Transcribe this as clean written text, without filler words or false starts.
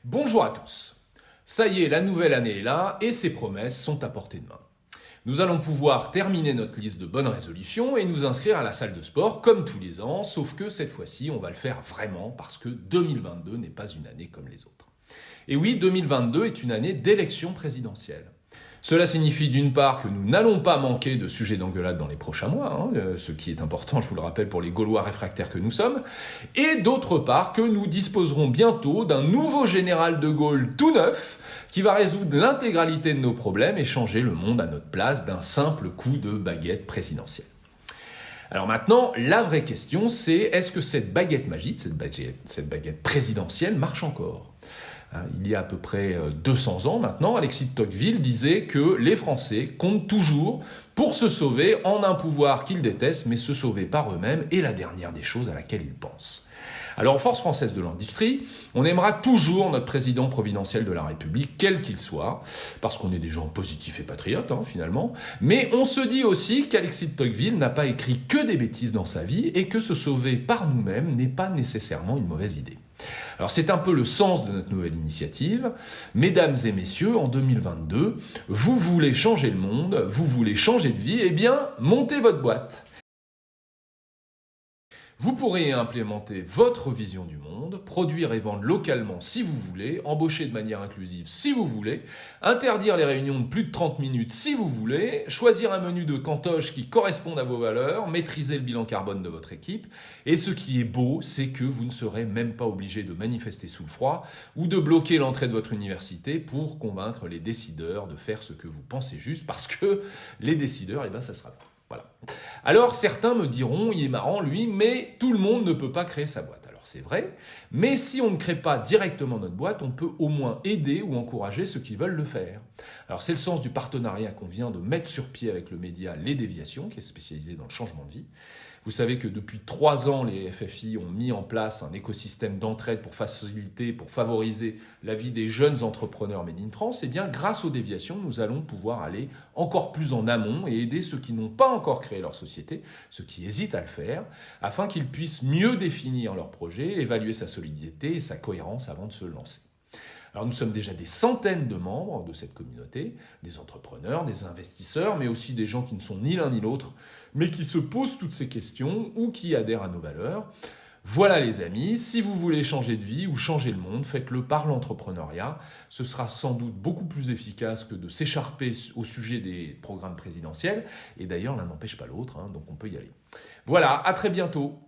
Bonjour à tous. Ça y est, la nouvelle année est là et ses promesses sont à portée de main. Nous allons pouvoir terminer notre liste de bonnes résolutions et nous inscrire à la salle de sport comme tous les ans, sauf que cette fois-ci, on va le faire vraiment parce que 2022 n'est pas une année comme les autres. Et oui, 2022 est une année d'élection présidentielle. Cela signifie d'une part que nous n'allons pas manquer de sujets d'engueulade dans les prochains mois, ce qui est important, je vous le rappelle, pour les Gaulois réfractaires que nous sommes, et d'autre part que nous disposerons bientôt d'un nouveau général de Gaulle tout neuf qui va résoudre l'intégralité de nos problèmes et changer le monde à notre place d'un simple coup de baguette présidentielle. Alors maintenant, la vraie question c'est, est-ce que cette baguette magique, cette baguette présidentielle marche encore ? Il y a à peu près 200 ans maintenant, Alexis de Tocqueville disait que les Français comptent toujours pour se sauver en un pouvoir qu'ils détestent, mais se sauver par eux-mêmes est la dernière des choses à laquelle ils pensent. Alors, en Force française de l'industrie, on aimera toujours notre président providentiel de la République, quel qu'il soit, parce qu'on est des gens positifs et patriotes, finalement, mais on se dit aussi qu'Alexis de Tocqueville n'a pas écrit que des bêtises dans sa vie et que se sauver par nous-mêmes n'est pas nécessairement une mauvaise idée. Alors c'est un peu le sens de notre nouvelle initiative. Mesdames et messieurs, en 2022, vous voulez changer le monde, vous voulez changer de vie, eh bien, montez votre boîte. Vous pourrez implémenter votre vision du monde, produire et vendre localement si vous voulez, embaucher de manière inclusive si vous voulez, interdire les réunions de plus de 30 minutes si vous voulez, choisir un menu de cantoche qui corresponde à vos valeurs, maîtriser le bilan carbone de votre équipe. Et ce qui est beau, c'est que vous ne serez même pas obligé de manifester sous le froid ou de bloquer l'entrée de votre université pour convaincre les décideurs de faire ce que vous pensez juste, parce que les décideurs, ça sera pas. Voilà. Alors certains me diront, il est marrant lui, mais tout le monde ne peut pas créer sa boîte. Alors c'est vrai, mais si on ne crée pas directement notre boîte, on peut au moins aider ou encourager ceux qui veulent le faire. Alors c'est le sens du partenariat qu'on vient de mettre sur pied avec le média Les Déviations, qui est spécialisé dans le changement de vie. Vous savez que depuis 3 ans, les FFI ont mis en place un écosystème d'entraide pour faciliter, pour favoriser la vie des jeunes entrepreneurs Made in France. Et bien, grâce aux déviations, nous allons pouvoir aller encore plus en amont et aider ceux qui n'ont pas encore créé leur société, ceux qui hésitent à le faire, afin qu'ils puissent mieux définir leur projet, évaluer sa solidité et sa cohérence avant de se lancer. Alors nous sommes déjà des centaines de membres de cette communauté, des entrepreneurs, des investisseurs, mais aussi des gens qui ne sont ni l'un ni l'autre, mais qui se posent toutes ces questions ou qui adhèrent à nos valeurs. Voilà les amis, si vous voulez changer de vie ou changer le monde, faites-le par l'entrepreneuriat. Ce sera sans doute beaucoup plus efficace que de s'écharper au sujet des programmes présidentiels. Et d'ailleurs, l'un n'empêche pas l'autre, donc on peut y aller. Voilà, à très bientôt.